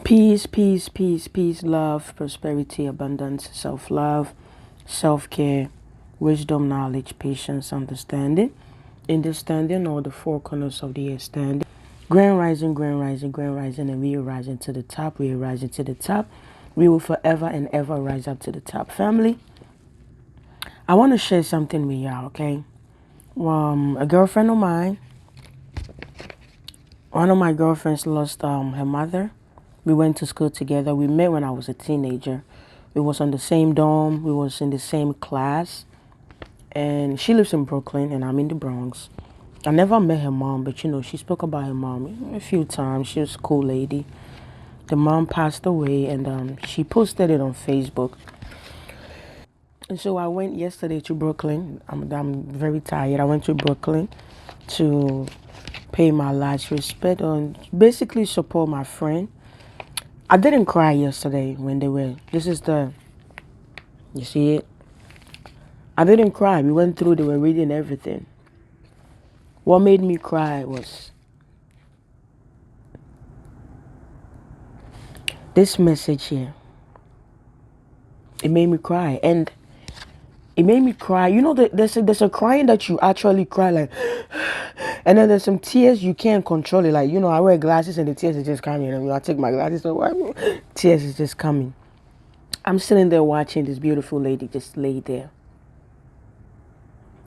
Peace, peace, peace, peace, love, prosperity, abundance, self-love, self-care, wisdom, knowledge, patience, understanding. Understanding all the four corners of the earth standing. Grand rising, grand rising, grand rising, and we are rising to the top. We are rising to the top. We will forever and ever rise up to the top. Family, I want to share something with y'all, okay? A girlfriend of mine, one of my girlfriends lost her mother. We went to school together. We met when I was a teenager. We was on the same dorm. We was in the same class. And she lives in Brooklyn and I'm in the Bronx. I never met her mom, but she spoke about her mom a few times. She was a cool lady. The mom passed away and she posted it on Facebook. And so I went yesterday to Brooklyn. I'm very tired. I went to Brooklyn to pay my last respect and basically support my friend. I didn't cry yesterday when you see it? I didn't cry. We went through, they were reading everything. What made me cry was this message here. It made me cry. And it made me cry. There's a crying that you actually cry like, and then there's some tears you can't control it. Like, I wear glasses and the tears is just coming. I take my glasses away, tears is just coming. I'm sitting there watching this beautiful lady just lay there.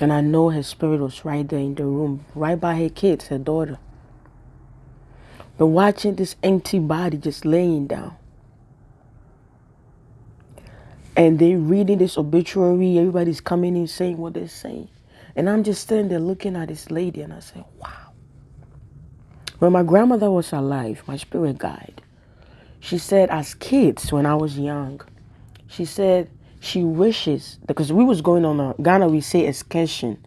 And I know her spirit was right there in the room, right by her kids, her daughter. But watching this empty body just laying down. And they reading this obituary, everybody's coming in saying what they're saying. And I'm just standing there looking at this lady and I said, wow. When my grandmother was alive, my spirit guide, she said as kids when I was young, she said she wishes, because we was going on Ghana we say excursion,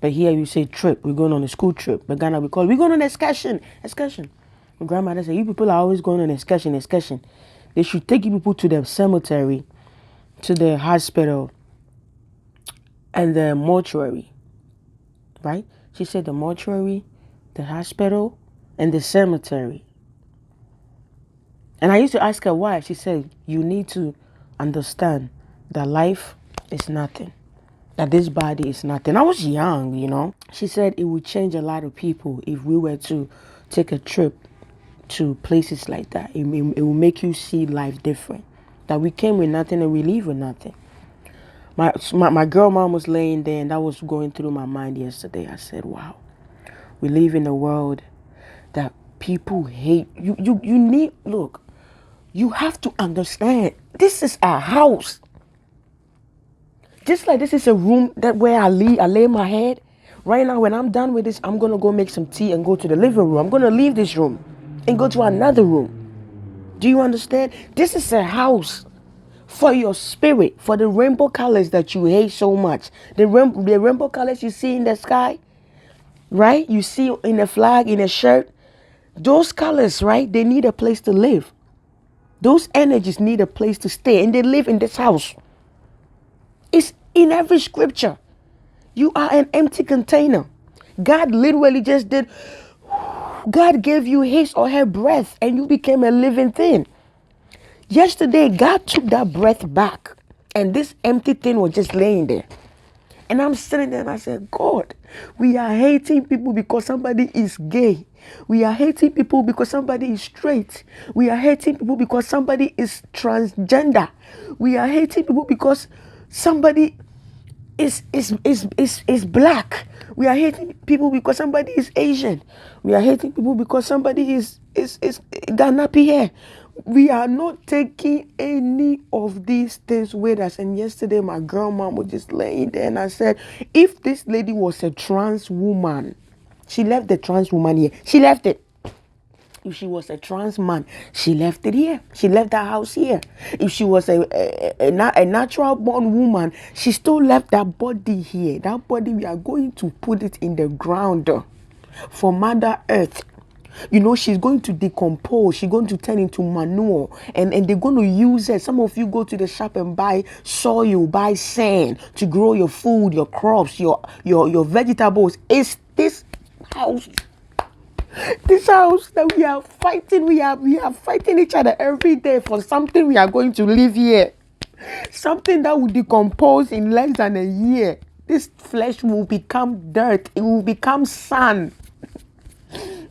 but here we say trip. We're going on a school trip. But Ghana we're going on excursion. My grandmother said, you people are always going on excursion. They should take you people to the cemetery, to the hospital, and the mortuary. Right? She said the mortuary, the hospital, and the cemetery. And I used to ask her why. She said, you need to understand that life is nothing. That this body is nothing. I was young, She said it would change a lot of people if we were to take a trip to places like that. It will make you see life different. That we came with nothing and we leave with nothing. My girl mom was laying there and that was going through my mind yesterday. I said, wow, we live in a world that people hate. Look, you have to understand, this is our house. Just like this is a room where I lay my head. Right now, when I'm done with this, I'm going to go make some tea and go to the living room. I'm going to leave this room and go to another room. Do you understand? This is a house for your spirit, for the rainbow colors that you hate so much. The rainbow colors you see in the sky, right? You see in a flag, in a shirt. Those colors, right? They need a place to live. Those energies need a place to stay, and they live in this house. It's in every scripture. You are an empty container. God literally just did. God gave you his or her breath and you became a living thing. Yesterday, God took that breath back and this empty thing was just laying there. And I'm sitting there and I said, God, we are hating people because somebody is gay. We are hating people because somebody is straight. We are hating people because somebody is transgender. We are hating people because somebody is black. We are hating people because somebody is Asian. We are hating people because somebody is got nappy hair. We are not taking any of these things with us. And yesterday my girl mom was just laying there and I said, if this lady was a trans woman, she left the trans woman here. She left it. If she was a trans man, she left it here. She left that house here. If she was a natural born woman, she still left that body here. That body, we are going to put it in the ground for Mother Earth. She's going to decompose. She's going to turn into manure. And they're going to use it. Some of you go to the shop and buy soil, buy sand to grow your food, your crops, your vegetables. It's this house. This house that we are fighting, we are fighting each other every day for something we are going to live here. Something that will decompose in less than a year. This flesh will become dirt. It will become sand.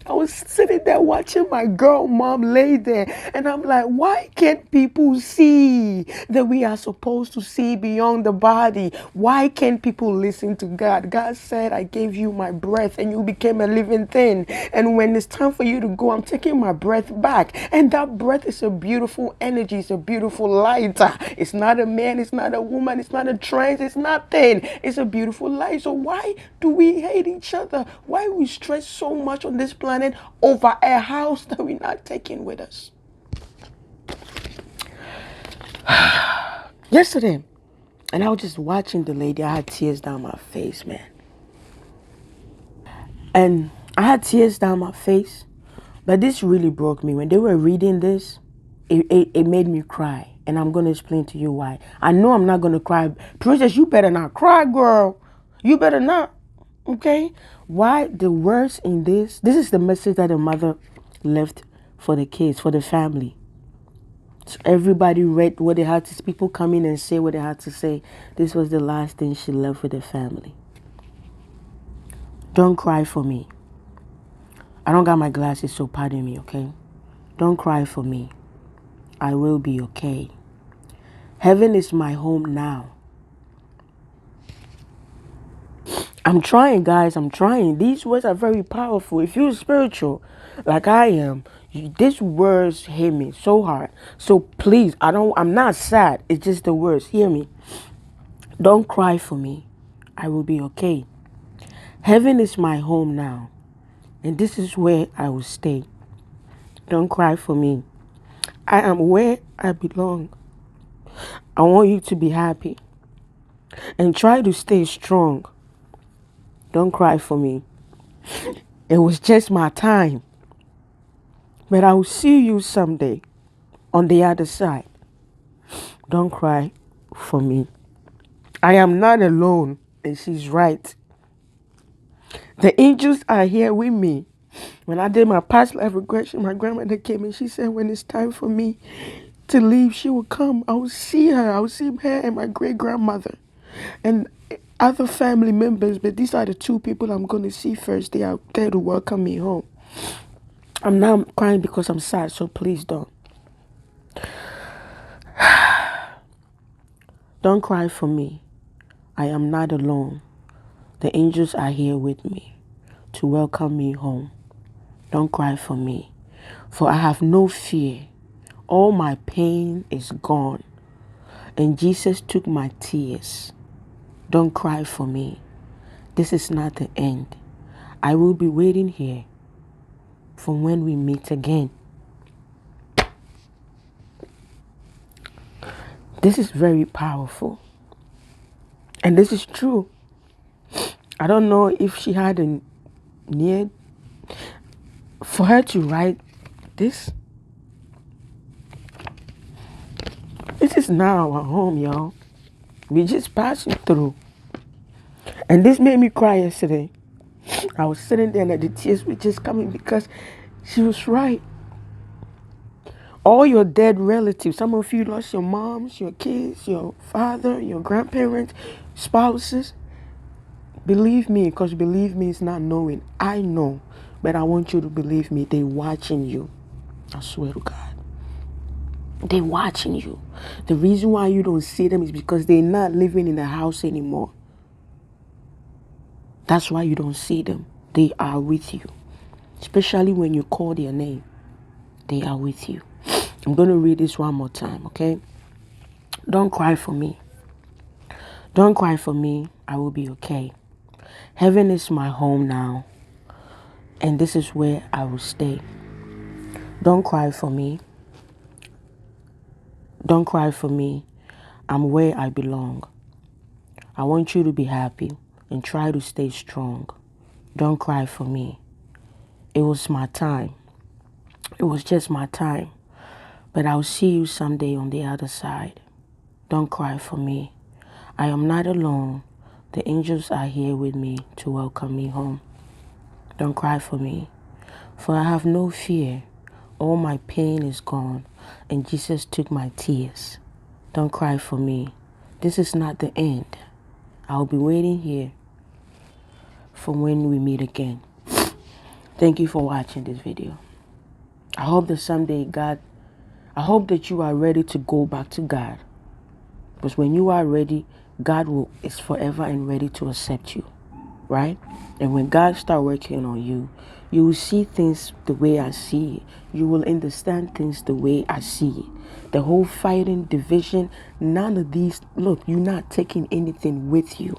I was sitting there watching my girl mom lay there, and I'm like, why can't people see that we are supposed to see beyond the body? Why can't people listen to God? God said, I gave you my breath and you became a living thing. And when it's time for you to go, I'm taking my breath back. And that breath is a beautiful energy. It's a beautiful light. It's not a man. It's not a woman. It's not a trans. It's nothing. It's a beautiful light. So why do we hate each other? Why we stress so much on this planet over a house that we're not taking with us? Yesterday, and I was just watching the lady. I had tears down my face, man. And I had tears down my face. But this really broke me. When they were reading this, it made me cry. And I'm going to explain to you why. I know I'm not going to cry. Princess, you better not cry, girl. You better not. Okay? Why the words in this is the message that the mother left for the kids, for the family. So everybody read what they had to, people come in and say what they had to say. This was the last thing she left with the family. Don't cry for me. I don't got my glasses, so pardon me, okay? Don't cry for me. I will be okay. Heaven is my home now. I'm trying, guys. I'm trying. These words are very powerful. If you're spiritual, like I am, these words hit me so hard. So please, I'm not sad. It's just the words. Hear me. Don't cry for me. I will be okay. Heaven is my home now. And this is where I will stay. Don't cry for me. I am where I belong. I want you to be happy. And try to stay strong. Don't cry for me. It was just my time. But I will see you someday on the other side. Don't cry for me. I am not alone. And she's right. The angels are here with me. When I did my past life regression, my grandmother came and she said, when it's time for me to leave, she will come. I will see her. I will see her and my great grandmother and other family members. But these are the two people I'm going to see first. They are there to welcome me home. I'm not crying because I'm sad, so please don't. Don't cry for me. I am not alone. The angels are here with me to welcome me home. Don't cry for me, for I have no fear. All my pain is gone, and Jesus took my tears. Don't cry for me. This is not the end. I will be waiting here for when we meet again. This is very powerful. And this is true. I don't know if she had a need for her to write this. This is now our home, y'all. We just passing through. And this made me cry yesterday. I was sitting there and the tears were just coming because she was right. All your dead relatives, some of you lost your moms, your kids, your father, your grandparents, spouses. Believe me, because believe me is not knowing. I know, but I want you to believe me. They're watching you. I swear to God. They're watching you. The reason why you don't see them is because they're not living in the house anymore. That's why you don't see them. They are with you. Especially when you call their name. They are with you. I'm going to read this one more time, okay? Don't cry for me. Don't cry for me. I will be okay. Heaven is my home now. And this is where I will stay. Don't cry for me. Don't cry for me. I'm where I belong. I want you to be happy and try to stay strong. Don't cry for me. It was my time. It was just my time. But I'll see you someday on the other side. Don't cry for me. I am not alone. The angels are here with me to welcome me home. Don't cry for me, For I have no fear. All my pain is gone, and Jesus took my tears. Don't cry for me. This is not the end. I'll be waiting here for when we meet again. Thank you for watching this video. I hope that someday I hope that you are ready to go back to God. Because when you are ready, God is forever and ready to accept you. Right? And when God starts working on you, you will see things the way I see it. You will understand things the way I see it. The whole fighting, division, none of these, look, you're not taking anything with you.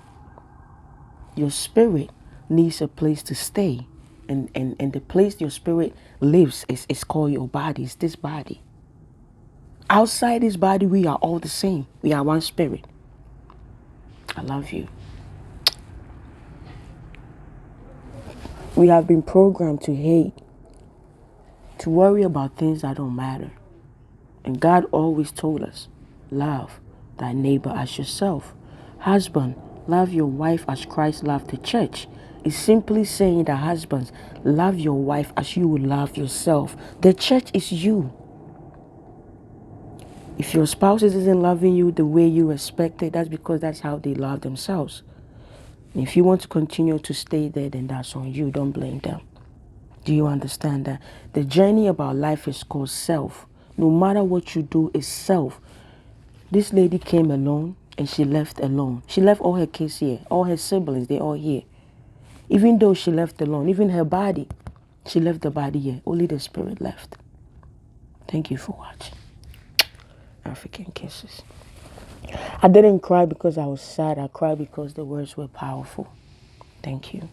Your spirit needs a place to stay. And the place your spirit lives is called your body. It's this body. Outside this body, we are all the same. We are one spirit. I love you. We have been programmed to hate, to worry about things that don't matter. And God always told us, love thy neighbor as yourself. Husband, love your wife as Christ loved the church. It's simply saying that husbands, love your wife as you would love yourself. The church is you. If your spouse isn't loving you the way you expect it, that's because that's how they love themselves. And if you want to continue to stay there, then that's on you. Don't blame them. Do you understand that? The journey about life is called self. No matter what you do, it's self. This lady came alone and she left alone. She left all her kids here, all her siblings, they all here. Even though she left alone, even her body, she left the body here. Only the spirit left. Thank you for watching. African Kisses. I didn't cry because I was sad. I cried because the words were powerful. Thank you.